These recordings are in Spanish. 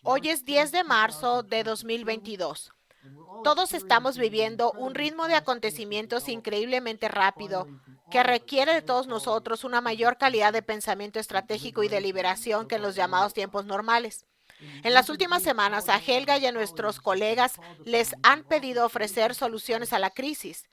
Hoy es 10 de marzo de 2022. Todos estamos viviendo un ritmo de acontecimientos increíblemente rápido que requiere de todos nosotros una mayor calidad de pensamiento estratégico y deliberación que en los llamados tiempos normales. En las últimas semanas, a Helga y a nuestros colegas les han pedido ofrecer soluciones a la crisis.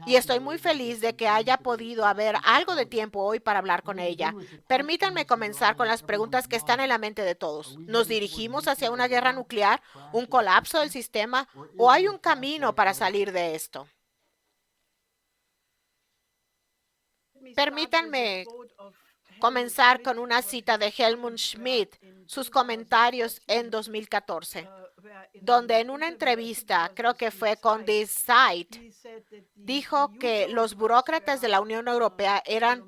Y estoy muy feliz de que haya podido haber algo de tiempo hoy para hablar con ella. Permítanme comenzar con las preguntas que están en la mente de todos. ¿Nos dirigimos hacia una guerra nuclear, un colapso del sistema o hay un camino para salir de esto? Permítanme comenzar con una cita de Helmut Schmidt, sus comentarios en 2014, donde en una entrevista, creo que fue con The Site, dijo que los burócratas de la Unión Europea eran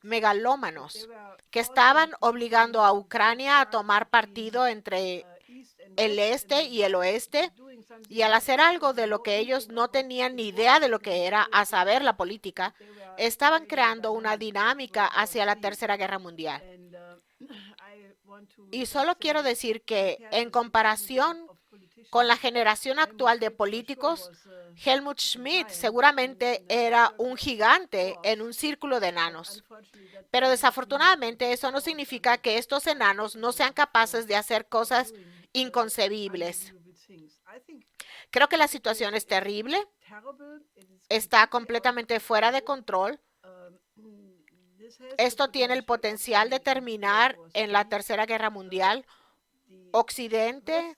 megalómanos, que estaban obligando a Ucrania a tomar partido entre el este y el oeste, y al hacer algo de lo que ellos no tenían ni idea de lo que era, a saber, la política, estaban creando una dinámica hacia la Tercera Guerra Mundial. Y solo quiero decir que en comparación con la generación actual de políticos, Helmut Schmidt seguramente era un gigante en un círculo de enanos. Pero desafortunadamente eso no significa que estos enanos no sean capaces de hacer cosas inconcebibles. Creo que la situación es terrible, está completamente fuera de control. Esto tiene el potencial de terminar en la Tercera Guerra Mundial. Occidente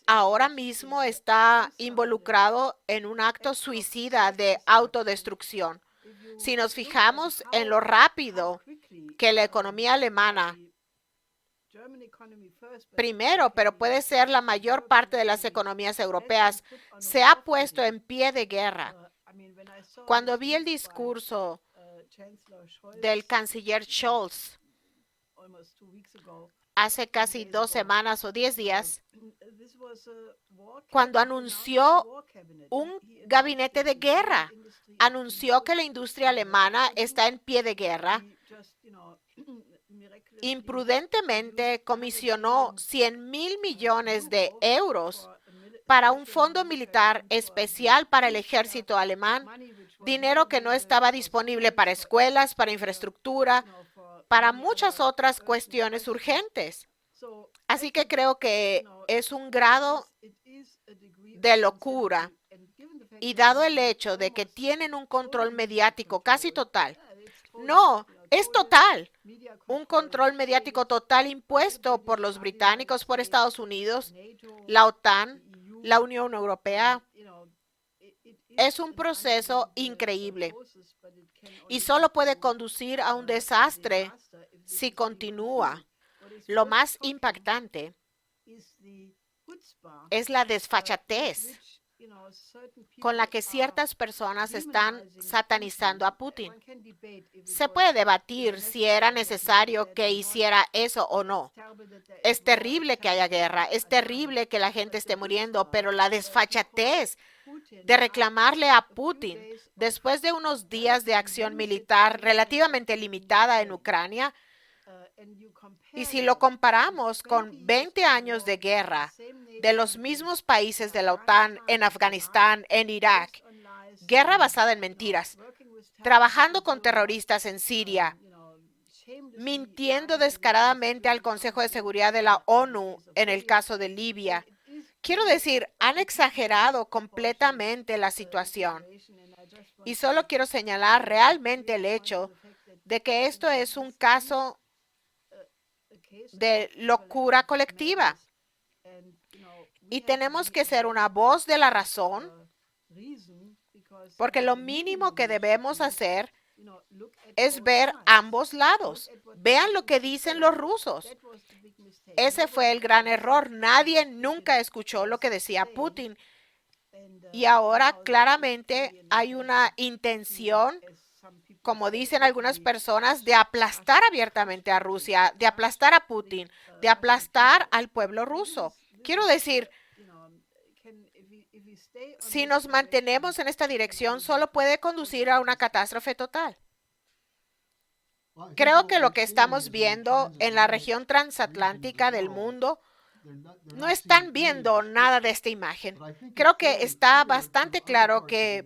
ahora mismo está involucrado en un acto suicida de autodestrucción. Si nos fijamos en lo rápido que la economía alemana, primero, pero puede ser la mayor parte de las economías europeas, se ha puesto en pie de guerra. Cuando vi el discurso del canciller Scholz hace casi 2 semanas o 10 días, cuando anunció un gabinete de guerra, anunció que la industria alemana está en pie de guerra, imprudentemente comisionó 100.000 millones de euros para un fondo militar especial para el ejército alemán, dinero que no estaba disponible para escuelas, para infraestructura, para muchas otras cuestiones urgentes. Así que creo que es un grado de locura, y dado el hecho de que tienen un control mediático casi total, no, es total, un control mediático total impuesto por los británicos, por Estados Unidos, la OTAN, la Unión Europea. Es un proceso increíble y solo puede conducir a un desastre si continúa. Lo más impactante es la desfachatez con la que ciertas personas están satanizando a Putin. Se puede debatir si era necesario que hiciera eso o no. Es terrible que haya guerra, es terrible que la gente esté muriendo, pero la desfachatez de reclamarle a Putin, después de unos días de acción militar relativamente limitada en Ucrania, y si lo comparamos con 20 años de guerra de los mismos países de la OTAN en Afganistán, en Irak, guerra basada en mentiras, trabajando con terroristas en Siria, mintiendo descaradamente al Consejo de Seguridad de la ONU en el caso de Libia. Quiero decir, han exagerado completamente la situación. Y solo quiero señalar realmente el hecho de que esto es un caso de locura colectiva. Y tenemos que ser una voz de la razón, porque lo mínimo que debemos hacer es ver ambos lados. Vean lo que dicen los rusos. Ese fue el gran error. Nadie nunca escuchó lo que decía Putin. Y ahora claramente hay una intención, como dicen algunas personas, de aplastar abiertamente a Rusia, de aplastar a Putin, de aplastar al pueblo ruso. Quiero decir, si nos mantenemos en esta dirección, solo puede conducir a una catástrofe total. Creo que lo que estamos viendo en la región transatlántica del mundo no están viendo nada de esta imagen. Creo que está bastante claro que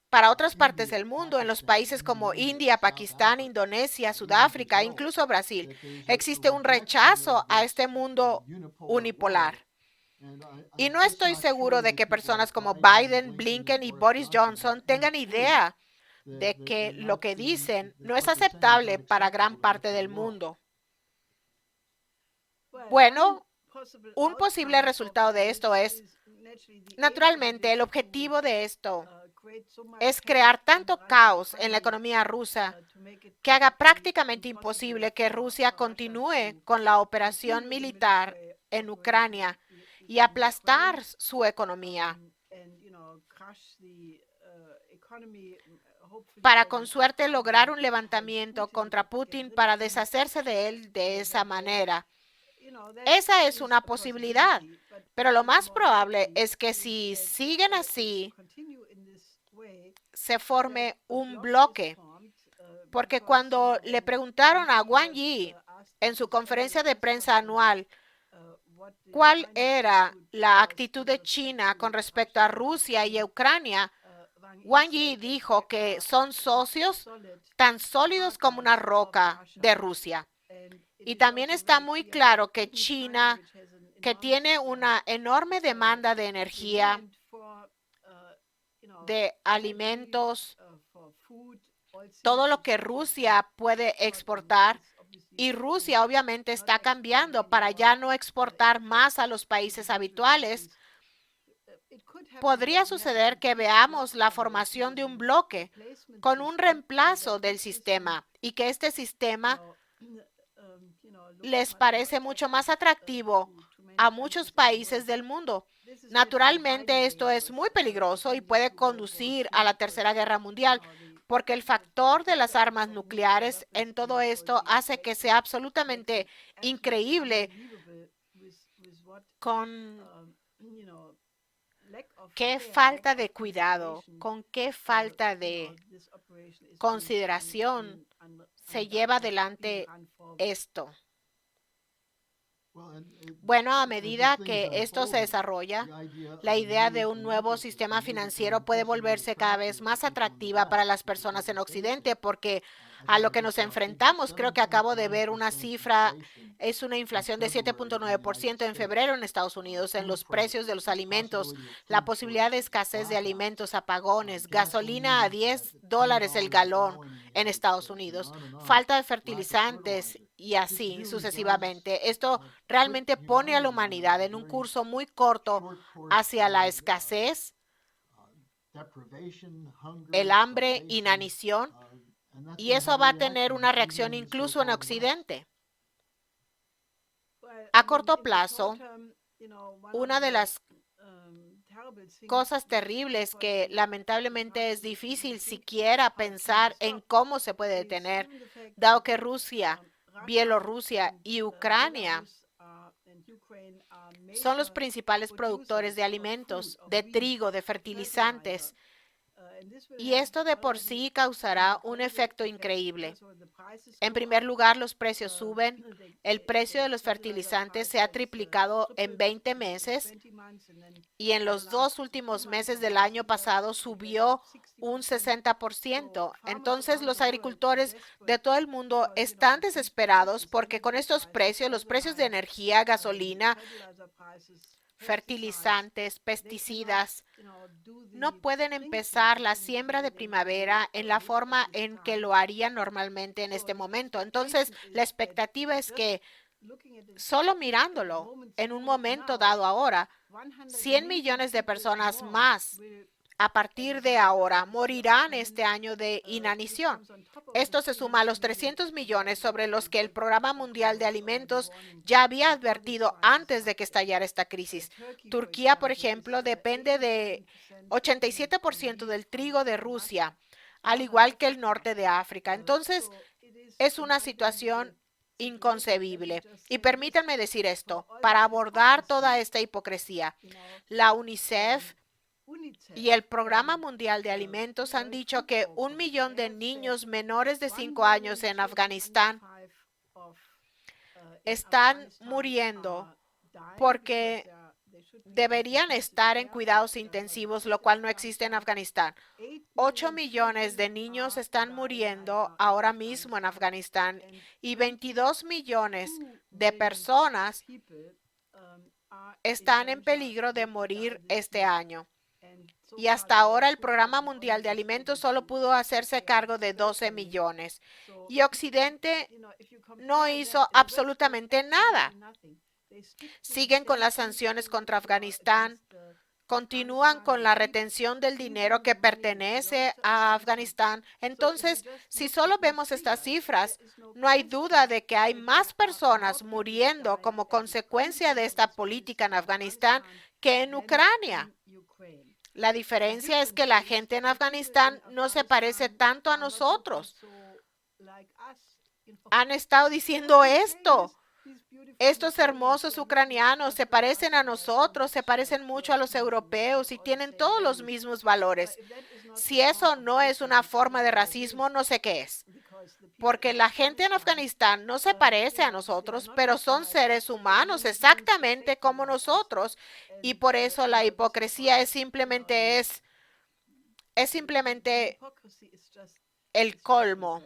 para otras partes del mundo, en los países como India, Pakistán, Indonesia, Sudáfrica, incluso Brasil, existe un rechazo a este mundo unipolar. Y no estoy seguro de que personas como Biden, Blinken y Boris Johnson tengan idea de que lo que dicen no es aceptable para gran parte del mundo. Bueno, un posible resultado de esto es, naturalmente, el objetivo de esto es crear tanto caos en la economía rusa que haga prácticamente imposible que Rusia continúe con la operación militar en Ucrania y aplastar su economía para con suerte lograr un levantamiento contra Putin para deshacerse de él de esa manera. Esa es una posibilidad, pero lo más probable es que si siguen así, se forme un bloque. Porque cuando le preguntaron a Wang Yi en su conferencia de prensa anual cuál era la actitud de China con respecto a Rusia y Ucrania, Wang Yi dijo que son socios tan sólidos como una roca de Rusia. Y también está muy claro que China, que tiene una enorme demanda de energía, de alimentos, todo lo que Rusia puede exportar, y Rusia obviamente está cambiando para ya no exportar más a los países habituales. Podría suceder que veamos la formación de un bloque con un reemplazo del sistema y que este sistema les parece mucho más atractivo a muchos países del mundo. Naturalmente, esto es muy peligroso y puede conducir a la Tercera Guerra Mundial, porque el factor de las armas nucleares en todo esto hace que sea absolutamente increíble con qué falta de cuidado, con qué falta de consideración se lleva adelante esto. Bueno, a medida que esto se desarrolla, la idea de un nuevo sistema financiero puede volverse cada vez más atractiva para las personas en Occidente, porque a lo que nos enfrentamos, creo que acabo de ver una cifra, es una inflación de 7.9% en febrero en Estados Unidos en los precios de los alimentos, la posibilidad de escasez de alimentos, apagones, gasolina a $10 el galón en Estados Unidos, falta de fertilizantes y así sucesivamente. Esto realmente pone a la humanidad en un curso muy corto hacia la escasez, el hambre, inanición, y eso va a tener una reacción incluso en Occidente. A corto plazo, una de las cosas terribles que lamentablemente es difícil siquiera pensar en cómo se puede detener, dado que Rusia, Bielorrusia y Ucrania son los principales productores de alimentos, de trigo, de fertilizantes, y esto de por sí causará un efecto increíble. En primer lugar, los precios suben. El precio de los fertilizantes se ha triplicado en 20 meses y en los 2 últimos meses del año pasado subió un 60%. Entonces, los agricultores de todo el mundo están desesperados porque con estos precios, los precios de energía, gasolina, fertilizantes, pesticidas, no pueden empezar la siembra de primavera en la forma en que lo harían normalmente en este momento. Entonces, la expectativa es que solo mirándolo en un momento dado ahora, 100 millones de personas más a partir de ahora morirán este año de inanición. Esto se suma a los 300 millones sobre los que el Programa Mundial de Alimentos ya había advertido antes de que estallara esta crisis. Turquía, por ejemplo, depende de 87% del trigo de Rusia, al igual que el norte de África. Entonces, es una situación inconcebible. Y permítanme decir esto, para abordar toda esta hipocresía, la UNICEF y el Programa Mundial de Alimentos han dicho que 1 millón de niños menores de 5 años en Afganistán están muriendo porque deberían estar en cuidados intensivos, lo cual no existe en Afganistán. 8 millones de niños están muriendo ahora mismo en Afganistán y 22 millones de personas están en peligro de morir este año. Y hasta ahora el Programa Mundial de Alimentos solo pudo hacerse cargo de 12 millones. Y Occidente no hizo absolutamente nada. Siguen con las sanciones contra Afganistán, continúan con la retención del dinero que pertenece a Afganistán. Entonces, si solo vemos estas cifras, no hay duda de que hay más personas muriendo como consecuencia de esta política en Afganistán que en Ucrania. La diferencia es que la gente en Afganistán no se parece tanto a nosotros. Han estado diciendo esto. Estos hermosos ucranianos se parecen a nosotros, se parecen mucho a los europeos y tienen todos los mismos valores. Si eso no es una forma de racismo, no sé qué es. Porque la gente en Afganistán no se parece a nosotros, pero son seres humanos exactamente como nosotros. Y por eso la hipocresía es simplemente el colmo.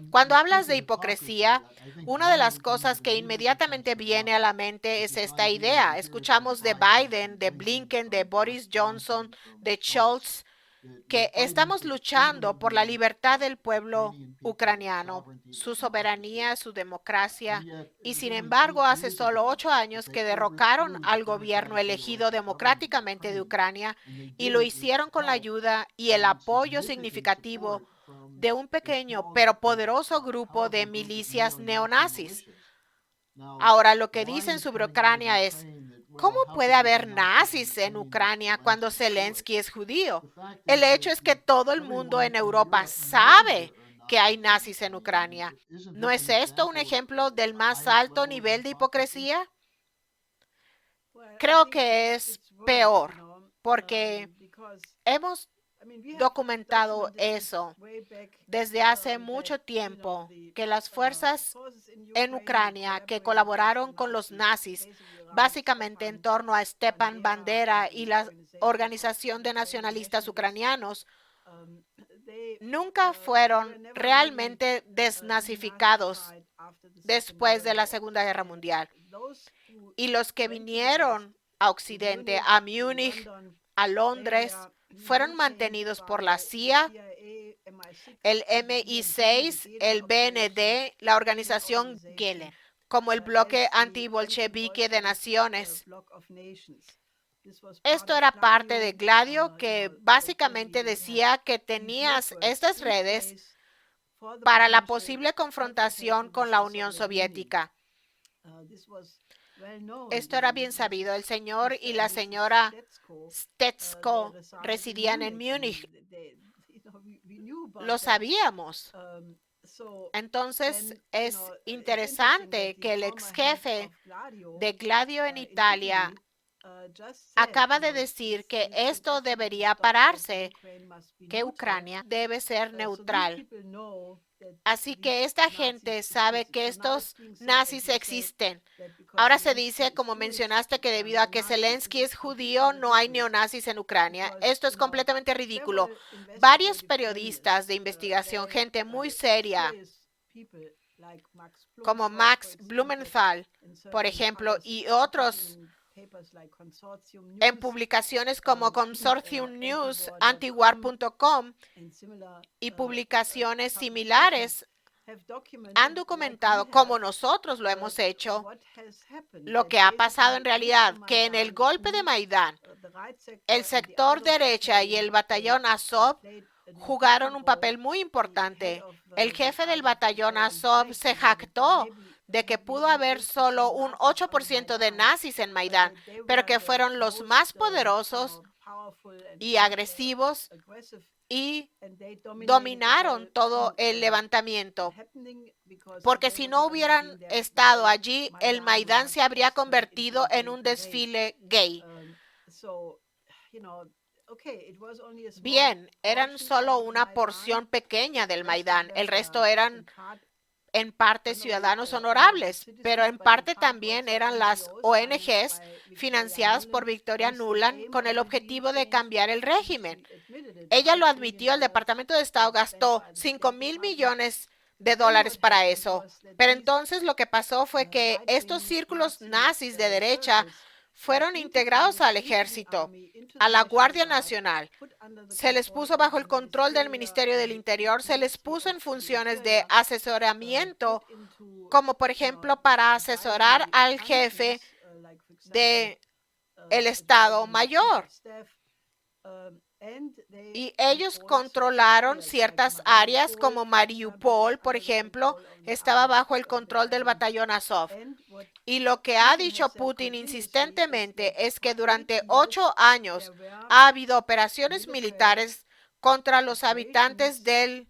Cuando hablas de hipocresía, una de las cosas que inmediatamente viene a la mente es esta idea. Escuchamos de Biden, de Blinken, de Boris Johnson, de Scholz, que estamos luchando por la libertad del pueblo ucraniano, su soberanía, su democracia, y sin embargo, hace solo 8 años que derrocaron al gobierno elegido democráticamente de Ucrania y lo hicieron con la ayuda y el apoyo significativo de un pequeño pero poderoso grupo de milicias neonazis. Ahora, lo que dicen sobre Ucrania es, ¿cómo puede haber nazis en Ucrania cuando Zelensky es judío? El hecho es que todo el mundo en Europa sabe que hay nazis en Ucrania. ¿No es esto un ejemplo del más alto nivel de hipocresía? Creo que es peor, porque hemos documentado eso desde hace mucho tiempo, que las fuerzas en Ucrania que colaboraron con los nazis, básicamente en torno a Stepan Bandera y la Organización de Nacionalistas Ucranianos, nunca fueron realmente desnazificados después de la Segunda Guerra Mundial. Y los que vinieron a Occidente, a Múnich, a Londres, fueron mantenidos por la CIA, el MI6, el BND, la organización Geller, como el bloque antibolchevique de naciones. Esto era parte de Gladio, que básicamente decía que tenías estas redes para la posible confrontación con la Unión Soviética. Esto era bien sabido. El señor y la señora Stetsko residían en Múnich. Lo sabíamos. Entonces, es interesante que el ex jefe de Gladio en Italia acaba de decir que esto debería pararse, que Ucrania debe ser neutral. Así que esta gente sabe que estos nazis existen. Ahora se dice, como mencionaste, que debido a que Zelensky es judío, no hay neonazis en Ucrania. Esto es completamente ridículo. Varios periodistas de investigación, gente muy seria, como Max Blumenthal, por ejemplo, y otros en publicaciones como Consortium News, antiwar.com y publicaciones similares, han documentado, como nosotros lo hemos hecho, lo que ha pasado en realidad, que en el golpe de Maidán, el sector derecha y el batallón Azov jugaron un papel muy importante. El jefe del batallón Azov se jactó de que pudo haber solo un 8% de nazis en Maidán, pero que fueron los más poderosos y agresivos y dominaron todo el levantamiento. Porque si no hubieran estado allí, el Maidán se habría convertido en un desfile gay. Bien, eran solo una porción pequeña del Maidán. El resto eran en parte ciudadanos honorables, pero en parte también eran las ONGs financiadas por Victoria Nuland con el objetivo de cambiar el régimen. Ella lo admitió, el Departamento de Estado gastó $5,000 millones para eso. Pero entonces lo que pasó fue que estos círculos nazis de derecha fueron integrados al ejército, a la Guardia Nacional. Se les puso bajo el control del Ministerio del Interior, se les puso en funciones de asesoramiento, como por ejemplo para asesorar al jefe de el Estado Mayor. Y ellos controlaron ciertas áreas como Mariupol, por ejemplo, estaba bajo el control del batallón Azov. Y lo que ha dicho Putin insistentemente es que durante 8 años ha habido operaciones militares contra los habitantes del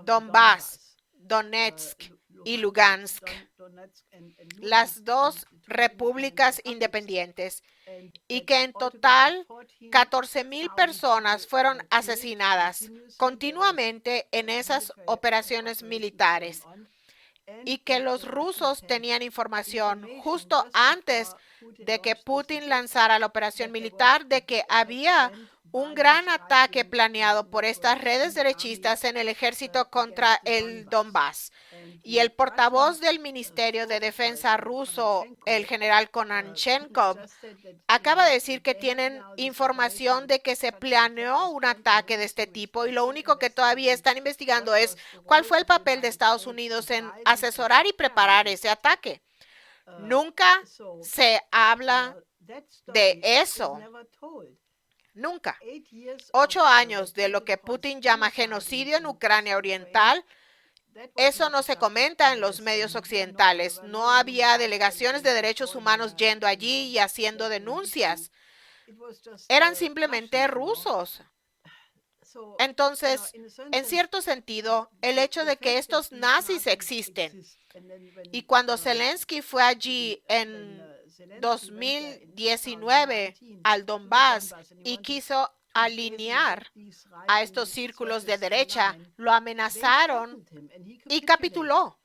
Donbass, Donetsk y Lugansk, las dos repúblicas independientes, y que en total 14,000 personas fueron asesinadas continuamente en esas operaciones militares, y que los rusos tenían información justo antes de que Putin lanzara la operación militar de que había un gran ataque planeado por estas redes derechistas en el ejército contra el Donbass. Y el portavoz del Ministerio de Defensa ruso, el general Konachenkov, acaba de decir que tienen información de que se planeó un ataque de este tipo y lo único que todavía están investigando es cuál fue el papel de Estados Unidos en asesorar y preparar ese ataque. Nunca se habla de eso. Nunca. 8 años de lo que Putin llama genocidio en Ucrania Oriental, eso no se comenta en los medios occidentales. No había delegaciones de derechos humanos yendo allí y haciendo denuncias. Eran simplemente rusos. Entonces, en cierto sentido, el hecho de que estos nazis existen, y cuando Zelensky fue allí en 2019 al Donbass y quiso alinear a estos círculos de derecha, lo amenazaron y capituló.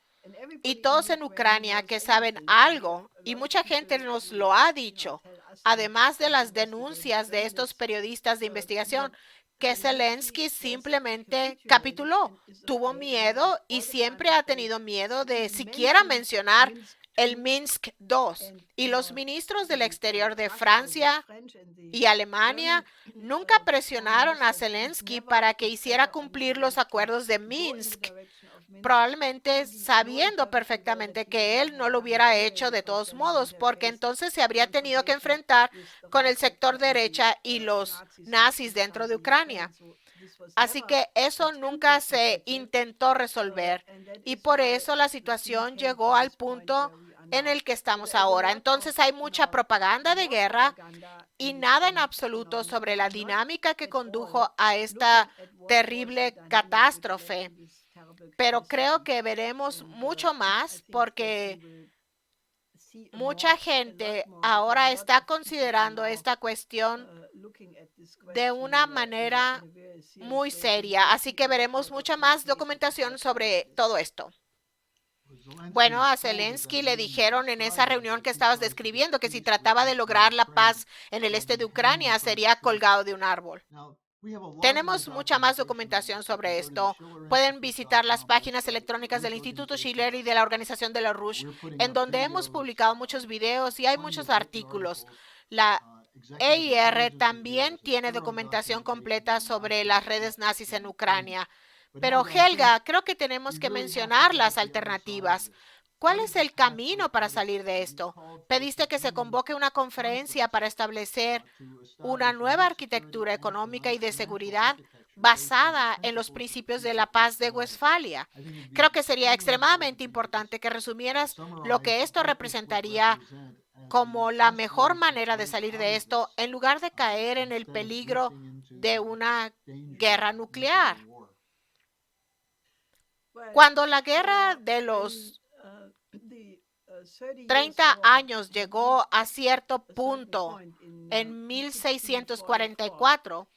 Y todos en Ucrania que saben algo, y mucha gente nos lo ha dicho, además de las denuncias de estos periodistas de investigación, que Zelensky simplemente capituló, tuvo miedo y siempre ha tenido miedo de siquiera mencionar el Minsk II. Y los ministros del exterior de Francia y Alemania nunca presionaron a Zelensky para que hiciera cumplir los acuerdos de Minsk, probablemente sabiendo perfectamente que él no lo hubiera hecho de todos modos, porque entonces se habría tenido que enfrentar con el sector derecha y los nazis dentro de Ucrania. Así que eso nunca se intentó resolver y por eso la situación llegó al punto en el que estamos ahora. Entonces hay mucha propaganda de guerra y nada en absoluto sobre la dinámica que condujo a esta terrible catástrofe. Pero creo que veremos mucho más porque mucha gente ahora está considerando esta cuestión de una manera muy seria. Así que veremos mucha más documentación sobre todo esto. Bueno, a Zelensky le dijeron en esa reunión que estabas describiendo que si trataba de lograr la paz en el este de Ucrania sería colgado de un árbol. Tenemos mucha más documentación sobre esto. Pueden visitar las páginas electrónicas del Instituto Schiller y de la Organización de la Rush, en donde hemos publicado muchos videos y hay muchos artículos. La EIR también tiene documentación completa sobre las redes nazis en Ucrania. Pero Helga, creo que tenemos que mencionar las alternativas. ¿Cuál es el camino para salir de esto? Pediste que se convoque una conferencia para establecer una nueva arquitectura económica y de seguridad basada en los principios de la paz de Westfalia. Creo que sería extremadamente importante que resumieras lo que esto representaría como la mejor manera de salir de esto en lugar de caer en el peligro de una guerra nuclear. Cuando la guerra de los 30 años llegó a cierto punto en 1644,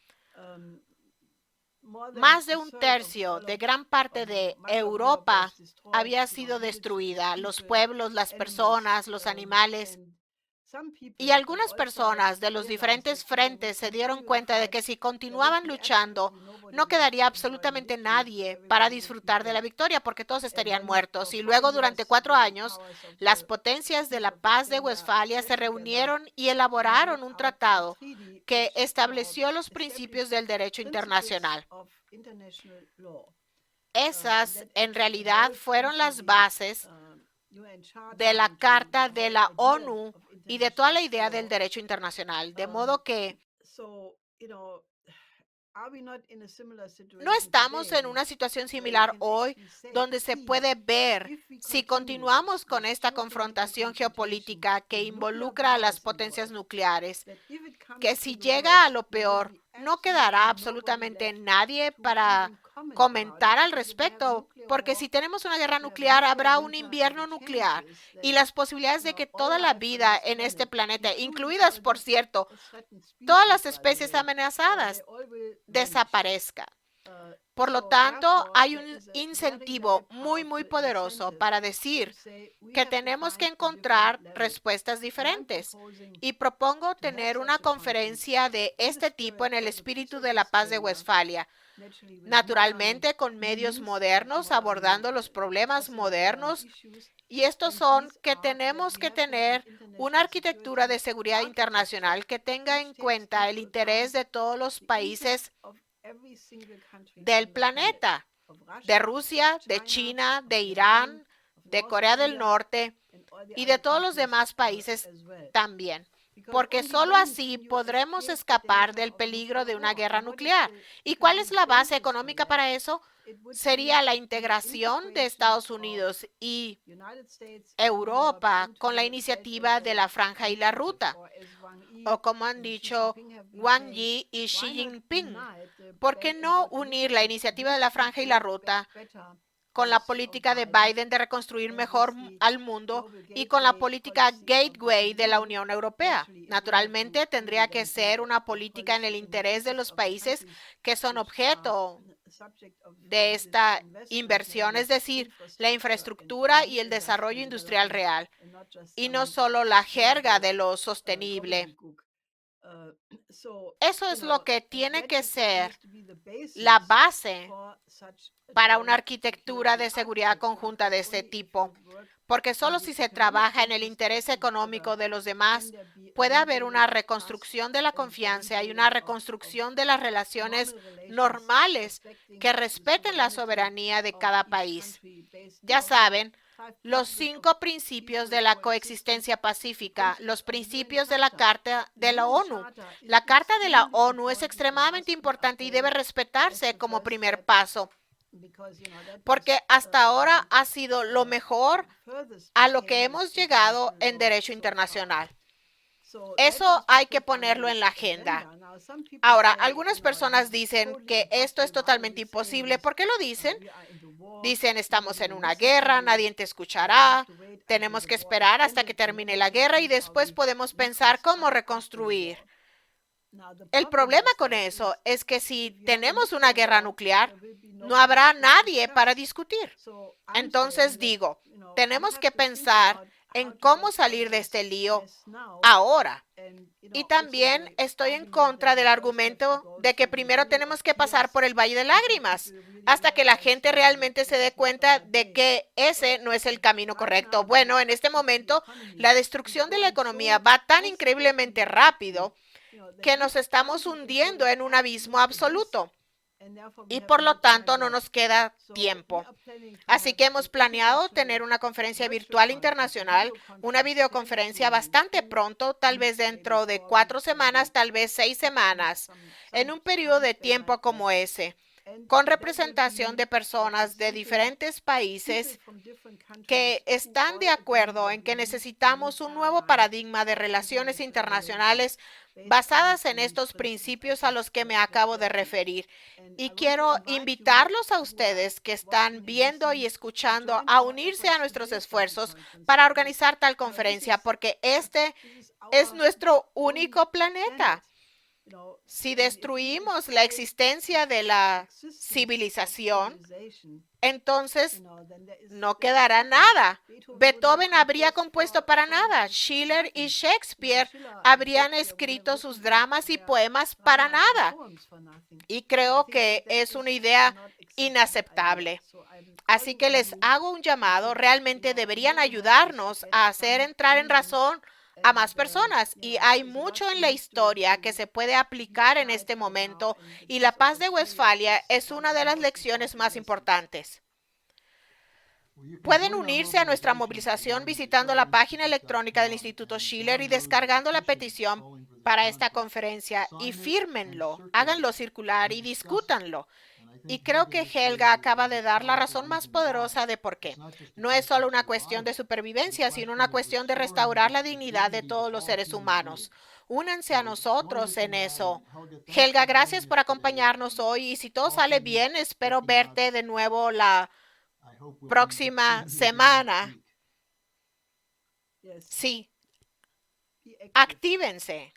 más de un tercio de gran parte de Europa había sido destruida, los pueblos, las personas, los animales. Y algunas personas de los diferentes frentes se dieron cuenta de que si continuaban luchando, no quedaría absolutamente nadie para disfrutar de la victoria porque todos estarían muertos. Y luego, durante 4 años, las potencias de la paz de Westfalia se reunieron y elaboraron un tratado que estableció los principios del derecho internacional. Esas, en realidad, fueron las bases de la Carta de la ONU y de toda la idea del derecho internacional. De modo que no estamos en una situación similar hoy donde se puede ver si continuamos con esta confrontación geopolítica que involucra a las potencias nucleares, que si llega a lo peor, no quedará absolutamente nadie para comentar al respecto, porque si tenemos una guerra nuclear, habrá un invierno nuclear y las posibilidades de que toda la vida en este planeta, incluidas, por cierto, todas las especies amenazadas, desaparezca. Por lo tanto, hay un incentivo muy, muy poderoso para decir que tenemos que encontrar respuestas diferentes. Y propongo tener una conferencia de este tipo en el espíritu de la paz de Westfalia. Naturalmente, con medios modernos, abordando los problemas modernos. Y estos son que tenemos que tener una arquitectura de seguridad internacional que tenga en cuenta el interés de todos los países del planeta, de Rusia, de China, de Irán, de Corea del Norte y de todos los demás países también. Porque solo así podremos escapar del peligro de una guerra nuclear. ¿Y cuál es la base económica para eso? Sería la integración de Estados Unidos y Europa con la iniciativa de la Franja y la Ruta, o como han dicho Wang Yi y Xi Jinping. ¿Por qué no unir la iniciativa de la Franja y la Ruta con la política de Biden de reconstruir mejor al mundo y con la política Gateway de la Unión Europea? Naturalmente, tendría que ser una política en el interés de los países que son objeto de esta inversión, es decir, la infraestructura y el desarrollo industrial real, y no solo la jerga de lo sostenible. Eso es lo que tiene que ser la base para una arquitectura de seguridad conjunta de este tipo, porque solo si se trabaja en el interés económico de los demás, puede haber una reconstrucción de la confianza y una reconstrucción de las relaciones normales que respeten la soberanía de cada país. Ya saben, los 5 principios de la coexistencia pacífica, los principios de la Carta de la ONU. La Carta de la ONU es extremadamente importante y debe respetarse como primer paso, porque hasta ahora ha sido lo mejor a lo que hemos llegado en derecho internacional. Eso hay que ponerlo en la agenda. Ahora, algunas personas dicen que esto es totalmente imposible. ¿Por qué lo dicen? Dicen, estamos en una guerra, nadie te escuchará, tenemos que esperar hasta que termine la guerra y después podemos pensar cómo reconstruir. El problema con eso es que si tenemos una guerra nuclear, no habrá nadie para discutir. Entonces digo, tenemos que pensar en cómo salir de este lío ahora. Y también estoy en contra del argumento de que primero tenemos que pasar por el Valle de Lágrimas hasta que la gente realmente se dé cuenta de que ese no es el camino correcto. Bueno, en este momento, la destrucción de la economía va tan increíblemente rápido que nos estamos hundiendo en un abismo absoluto. Y por lo tanto no nos queda tiempo. Así que hemos planeado tener una conferencia virtual internacional, una videoconferencia bastante pronto, tal vez dentro de 4 semanas, tal vez 6 semanas, en un periodo de tiempo como ese, con representación de personas de diferentes países que están de acuerdo en que necesitamos un nuevo paradigma de relaciones internacionales basadas en estos principios a los que me acabo de referir. Y quiero invitarlos a ustedes que están viendo y escuchando a unirse a nuestros esfuerzos para organizar tal conferencia, porque este es nuestro único planeta. Si destruimos la existencia de la civilización, entonces no quedará nada. Beethoven habría compuesto para nada. Schiller y Shakespeare habrían escrito sus dramas y poemas para nada. Y creo que es una idea inaceptable. Así que les hago un llamado. Realmente deberían ayudarnos a hacer entrar en razón a más personas. Y hay mucho en la historia que se puede aplicar en este momento. Y la paz de Westfalia es una de las lecciones más importantes. Pueden unirse a nuestra movilización visitando la página electrónica del Instituto Schiller y descargando la petición para esta conferencia y fírmenlo, háganlo circular y discútanlo. Y creo que Helga acaba de dar la razón más poderosa de por qué. No es solo una cuestión de supervivencia, sino una cuestión de restaurar la dignidad de todos los seres humanos. Únanse a nosotros en eso. Helga, gracias por acompañarnos hoy y si todo sale bien, espero verte de nuevo la próxima semana. Sí, actívense.